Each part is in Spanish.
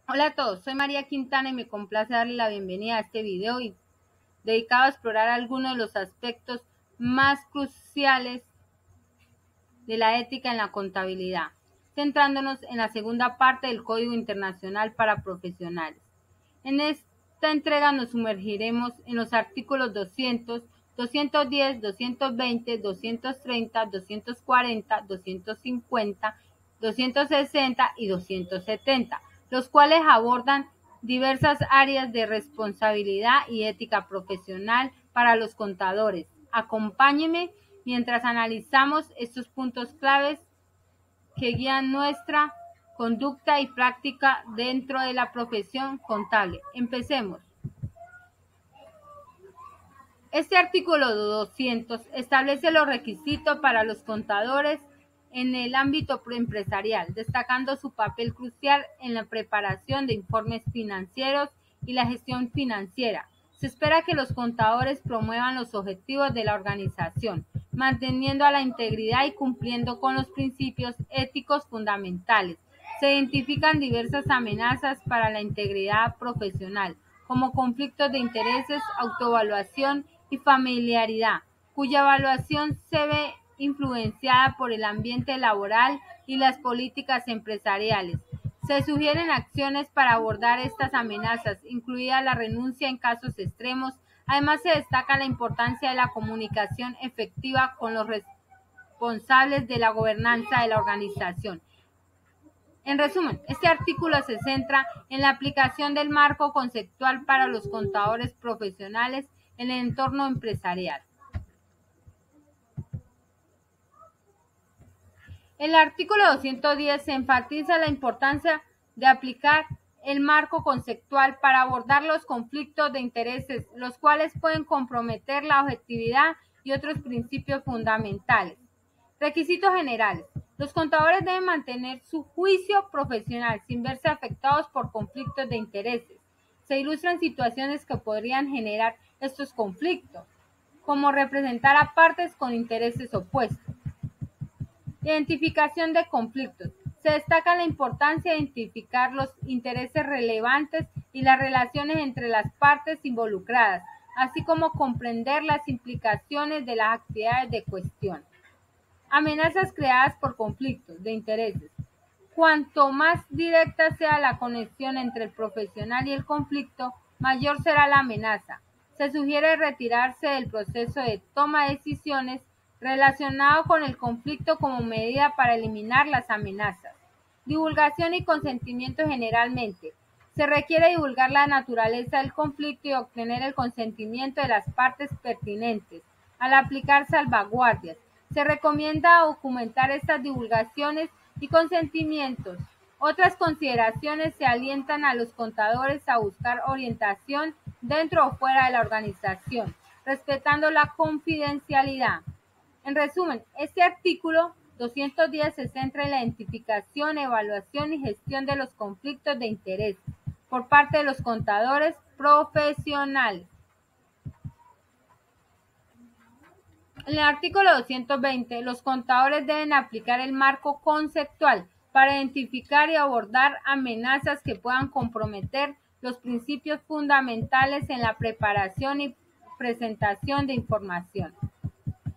Hola a todos, soy María Quintana y me complace darle la bienvenida a este video dedicado a explorar algunos de los aspectos más cruciales de la ética en la contabilidad, centrándonos en la segunda parte del Código Internacional para Profesionales. En esta entrega nos sumergiremos en los artículos 200, 210, 220, 230, 240, 250, 260 y 270, los cuales abordan diversas áreas de responsabilidad y ética profesional para los contadores. Acompáñeme mientras analizamos estos puntos claves que guían nuestra conducta y práctica dentro de la profesión contable. Empecemos. Este artículo 200 establece los requisitos para los contadores en el ámbito empresarial, destacando su papel crucial en la preparación de informes financieros y la gestión financiera. Se espera que los contadores promuevan los objetivos de la organización, manteniendo la integridad y cumpliendo con los principios éticos fundamentales. Se identifican diversas amenazas para la integridad profesional, como conflictos de intereses, autoevaluación y familiaridad, cuya evaluación se ve influenciada por el ambiente laboral y las políticas empresariales. Se sugieren acciones para abordar estas amenazas, incluida la renuncia en casos extremos. Además, se destaca la importancia de la comunicación efectiva con los responsables de la gobernanza de la organización. En resumen, este artículo se centra en la aplicación del marco conceptual para los contadores profesionales en el entorno empresarial. En el artículo 210 se enfatiza la importancia de aplicar el marco conceptual para abordar los conflictos de intereses, los cuales pueden comprometer la objetividad y otros principios fundamentales. Requisitos generales. Los contadores deben mantener su juicio profesional sin verse afectados por conflictos de intereses. Se ilustran situaciones que podrían generar estos conflictos, como representar a partes con intereses opuestos. Identificación de conflictos. Se destaca la importancia de identificar los intereses relevantes y las relaciones entre las partes involucradas, así como comprender las implicaciones de las actividades de cuestión. Amenazas creadas por conflictos de intereses. Cuanto más directa sea la conexión entre el profesional y el conflicto, mayor será la amenaza. Se sugiere retirarse del proceso de toma de decisiones relacionado con el conflicto como medida para eliminar las amenazas. Divulgación y consentimiento generalmente. Se requiere divulgar la naturaleza del conflicto y obtener el consentimiento de las partes pertinentes. Al aplicar salvaguardias, se recomienda documentar estas divulgaciones y consentimientos. Otras consideraciones se alientan a los contadores a buscar orientación dentro o fuera de la organización, respetando la confidencialidad. En resumen, este artículo 210 se centra en la identificación, evaluación y gestión de los conflictos de interés por parte de los contadores profesionales. En el artículo 220, los contadores deben aplicar el marco conceptual para identificar y abordar amenazas que puedan comprometer los principios fundamentales en la preparación y presentación de información.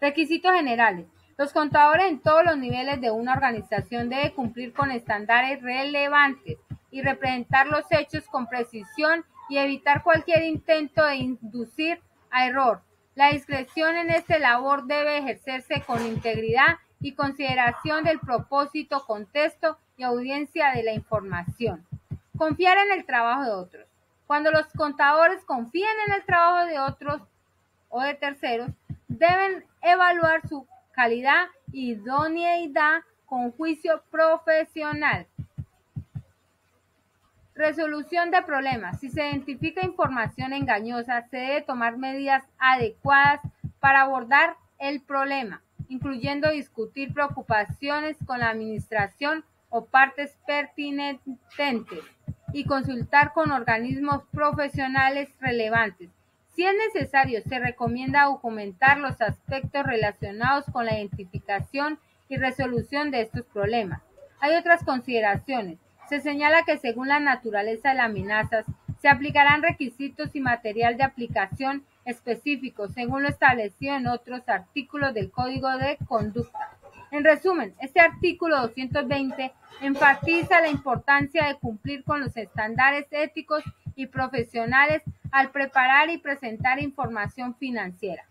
Requisitos generales. Los contadores en todos los niveles de una organización deben cumplir con estándares relevantes y representar los hechos con precisión y evitar cualquier intento de inducir a error. La discreción en esta labor debe ejercerse con integridad y consideración del propósito, contexto y audiencia de la información. Confiar en el trabajo de otros. Cuando los contadores confían en el trabajo de otros o de terceros, deben evaluar su calidad y idoneidad con juicio profesional. Resolución de problemas. Si se identifica información engañosa, se debe tomar medidas adecuadas para abordar el problema, incluyendo discutir preocupaciones con la administración o partes pertinentes y consultar con organismos profesionales relevantes. Si es necesario, se recomienda documentar los aspectos relacionados con la identificación y resolución de estos problemas. Hay otras consideraciones. Se señala que según la naturaleza de las amenazas, se aplicarán requisitos y material de aplicación específicos según lo establecido en otros artículos del Código de Conducta. En resumen, este artículo 220 enfatiza la importancia de cumplir con los estándares éticos y profesionales al preparar y presentar información financiera.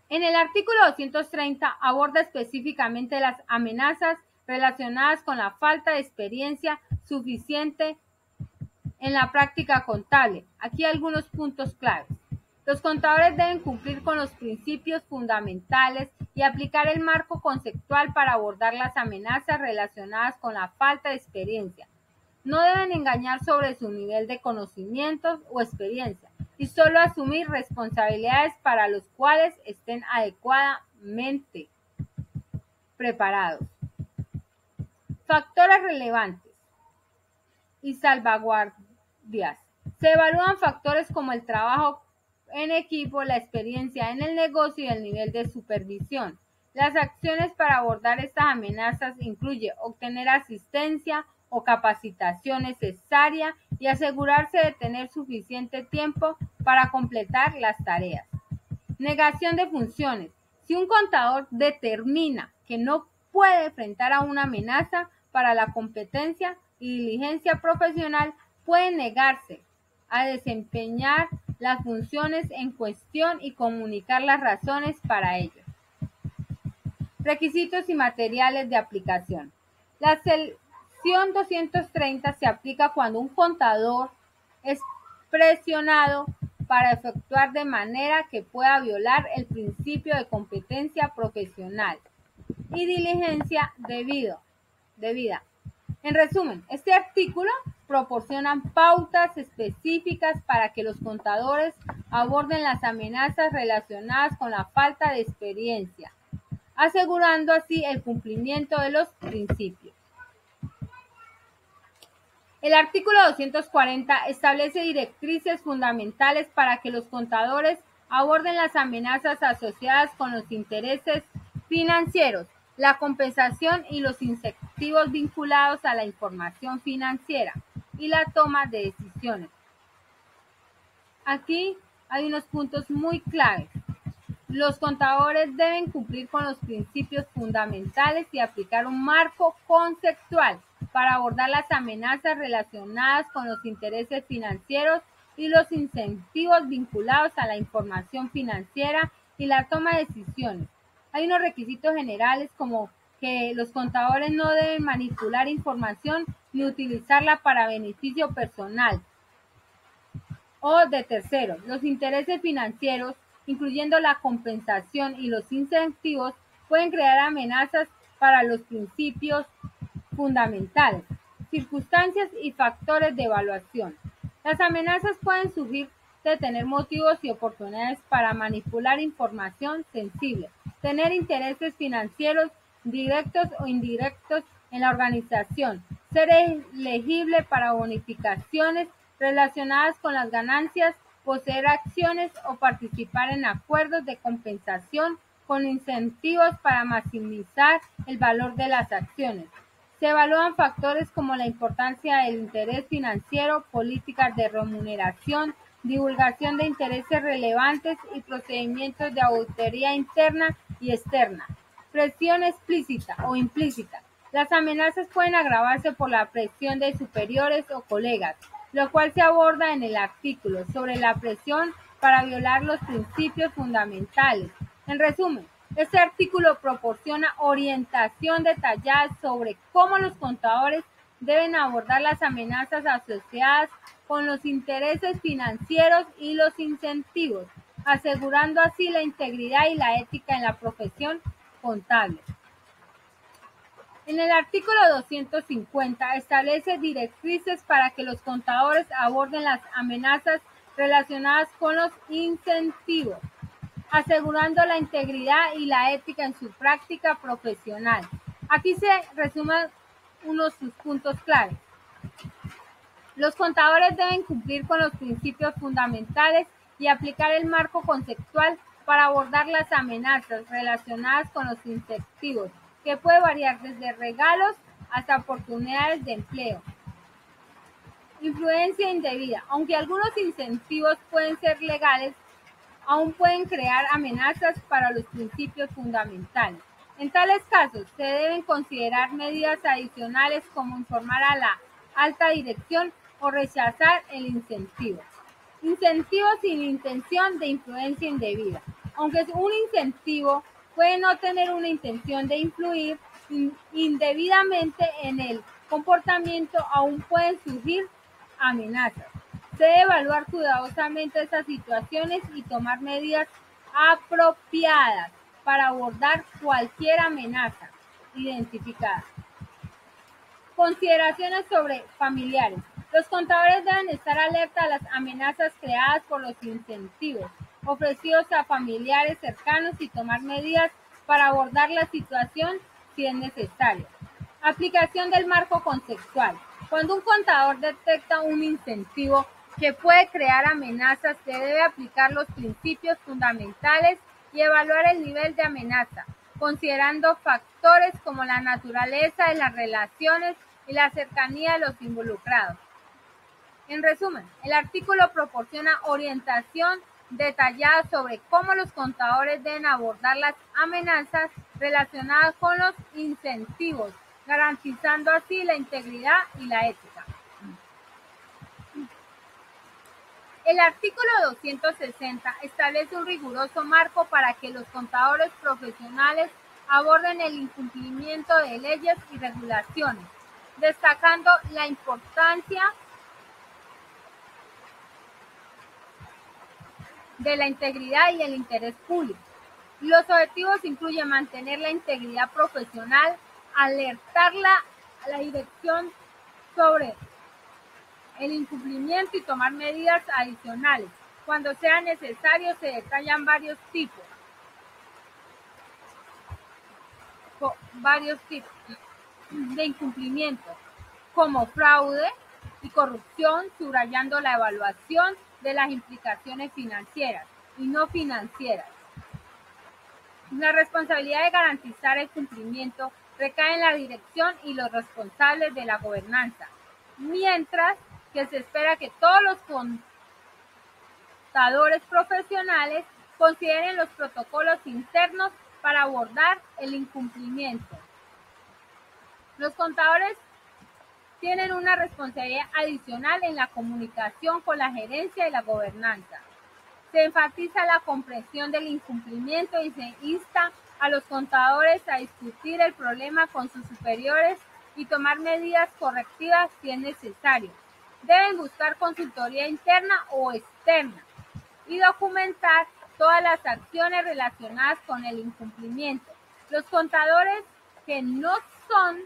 En el artículo 230 aborda específicamente las amenazas relacionadas con la falta de experiencia suficiente en la práctica contable. Aquí hay algunos puntos claves. Los contadores deben cumplir con los principios fundamentales y aplicar el marco conceptual para abordar las amenazas relacionadas con la falta de experiencia. No deben engañar sobre su nivel de conocimientos o experiencia y solo asumir responsabilidades para los cuales estén adecuadamente preparados. Factores relevantes y salvaguardias. Se evalúan factores como el trabajo en equipo, la experiencia en el negocio y el nivel de supervisión. Las acciones para abordar estas amenazas incluyen obtener asistencia o capacitación necesaria y asegurarse de tener suficiente tiempo para completar las tareas. Negación de funciones. Si un contador determina que no puede enfrentar a una amenaza para la competencia y diligencia profesional, puede negarse a desempeñar las funciones en cuestión y comunicar las razones para ello. Requisitos y materiales de aplicación. La sección 230 se aplica cuando un contador es presionado para efectuar de manera que pueda violar el principio de competencia profesional y diligencia debida. En resumen, este artículo proporciona pautas específicas para que los contadores aborden las amenazas relacionadas con la falta de experiencia, asegurando así el cumplimiento de los principios. El artículo 240 establece directrices fundamentales para que los contadores aborden las amenazas asociadas con los intereses financieros, la compensación y los incentivos vinculados a la información financiera y la toma de decisiones. Aquí hay unos puntos muy claves. Los contadores deben cumplir con los principios fundamentales y aplicar un marco conceptual para abordar las amenazas relacionadas con los intereses financieros y los incentivos vinculados a la información financiera y la toma de decisiones. Hay unos requisitos generales como que los contadores no deben manipular información ni utilizarla para beneficio personal o de terceros. Los intereses financieros, incluyendo la compensación y los incentivos, pueden crear amenazas para los principios fundamentales. Circunstancias y factores de evaluación. Las amenazas pueden surgir de tener motivos y oportunidades para manipular información sensible, tener intereses financieros directos o indirectos en la organización, ser elegible para bonificaciones relacionadas con las ganancias, poseer acciones o participar en acuerdos de compensación con incentivos para maximizar el valor de las acciones. Se evalúan factores como la importancia del interés financiero, políticas de remuneración, divulgación de intereses relevantes y procedimientos de auditoría interna y externa. Presión explícita o implícita. Las amenazas pueden agravarse por la presión de superiores o colegas, lo cual se aborda en el artículo sobre la presión para violar los principios fundamentales. En resumen, este artículo proporciona orientación detallada sobre cómo los contadores deben abordar las amenazas asociadas con los intereses financieros y los incentivos, asegurando así la integridad y la ética en la profesión contable. En el artículo 250 establece directrices para que los contadores aborden las amenazas relacionadas con los incentivos, asegurando la integridad y la ética en su práctica profesional. Aquí se resumen unos sus puntos claves. Los contadores deben cumplir con los principios fundamentales y aplicar el marco conceptual para abordar las amenazas relacionadas con los incentivos, que puede variar desde regalos hasta oportunidades de empleo. Influencia indebida. Aunque algunos incentivos pueden ser legales, aún pueden crear amenazas para los principios fundamentales. En tales casos, se deben considerar medidas adicionales como informar a la alta dirección o rechazar el incentivo. Incentivo sin intención de influencia indebida. Aunque un incentivo puede no tener una intención de influir indebidamente en el comportamiento, aún pueden surgir amenazas. Se debe evaluar cuidadosamente estas situaciones y tomar medidas apropiadas para abordar cualquier amenaza identificada. Consideraciones sobre familiares. Los contadores deben estar alerta a las amenazas creadas por los incentivos ofrecidos a familiares cercanos y tomar medidas para abordar la situación si es necesario. Aplicación del marco conceptual. Cuando un contador detecta un incentivo que puede crear amenazas, se debe aplicar los principios fundamentales y evaluar el nivel de amenaza, considerando factores como la naturaleza de las relaciones y la cercanía de los involucrados. En resumen, el artículo proporciona orientación detallada sobre cómo los contadores deben abordar las amenazas relacionadas con los incentivos, garantizando así la integridad y la ética. El artículo 260 establece un riguroso marco para que los contadores profesionales aborden el incumplimiento de leyes y regulaciones, destacando la importancia de la integridad y el interés público. Los objetivos incluyen mantener la integridad profesional, alertar a la dirección sobre el incumplimiento y tomar medidas adicionales. Cuando sea necesario, se detallan varios tipos de incumplimiento, como fraude y corrupción, subrayando la evaluación de las implicaciones financieras y no financieras. La responsabilidad de garantizar el cumplimiento recae en la dirección y los responsables de la gobernanza, mientras que se espera que todos los contadores profesionales consideren los protocolos internos para abordar el incumplimiento. Los contadores tienen una responsabilidad adicional en la comunicación con la gerencia y la gobernanza. Se enfatiza la comprensión del incumplimiento y se insta a los contadores a discutir el problema con sus superiores y tomar medidas correctivas si es necesario. Deben buscar consultoría interna o externa y documentar todas las acciones relacionadas con el incumplimiento. Los contadores que no son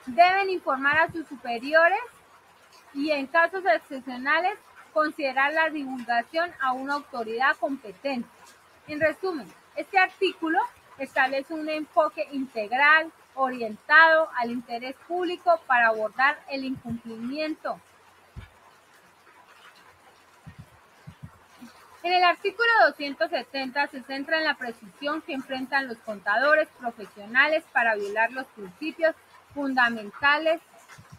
deben informar a sus superiores y en casos excepcionales considerar la divulgación a una autoridad competente. En resumen, este artículo establece un enfoque integral orientado al interés público para abordar el incumplimiento. En el artículo 270 se centra en la precisión que enfrentan los contadores profesionales para violar los principios fundamentales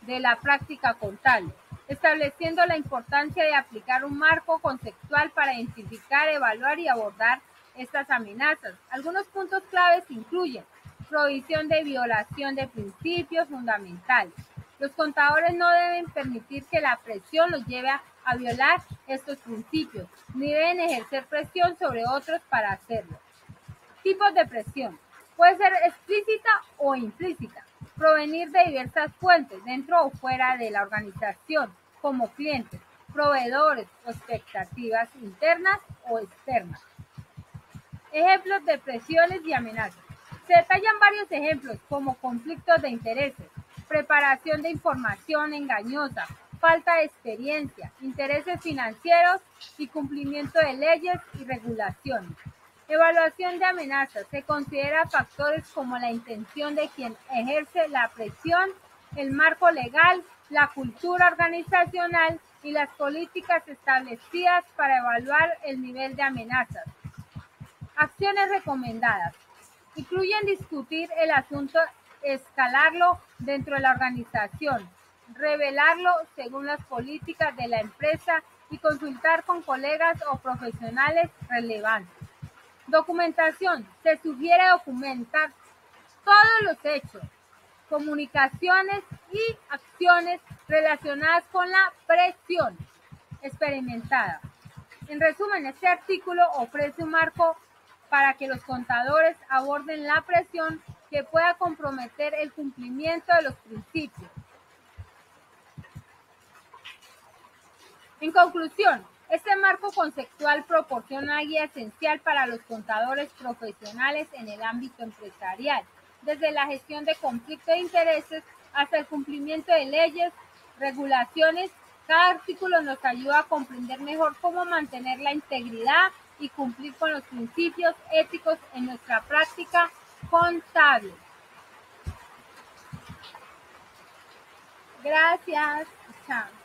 de la práctica contable, estableciendo la importancia de aplicar un marco conceptual para identificar, evaluar y abordar estas amenazas. Algunos puntos claves incluyen prohibición de violación de principios fundamentales. Los contadores no deben permitir que la presión los lleve a violar estos principios, ni deben ejercer presión sobre otros para hacerlo. Tipos de presión. Puede ser explícita o implícita, provenir de diversas fuentes, dentro o fuera de la organización, como clientes, proveedores o expectativas internas o externas. Ejemplos de presiones y amenazas. Se detallan varios ejemplos, como conflictos de intereses, preparación de información engañosa, falta de experiencia, intereses financieros y cumplimiento de leyes y regulaciones. Evaluación de amenazas. Se considera factores como la intención de quien ejerce la presión, el marco legal, la cultura organizacional y las políticas establecidas para evaluar el nivel de amenazas. Acciones recomendadas. Incluyen discutir el asunto, escalarlo dentro de la organización, revelarlo según las políticas de la empresa y consultar con colegas o profesionales relevantes. Documentación. Se sugiere documentar todos los hechos, comunicaciones y acciones relacionadas con la presión experimentada. En resumen, este artículo ofrece un marco para que los contadores aborden la presión que pueda comprometer el cumplimiento de los principios. En conclusión, este marco conceptual proporciona una guía esencial para los contadores profesionales en el ámbito empresarial, desde la gestión de conflictos de intereses hasta el cumplimiento de leyes, regulaciones. Cada artículo nos ayuda a comprender mejor cómo mantener la integridad y cumplir con los principios éticos en nuestra práctica contable. Gracias. Chao.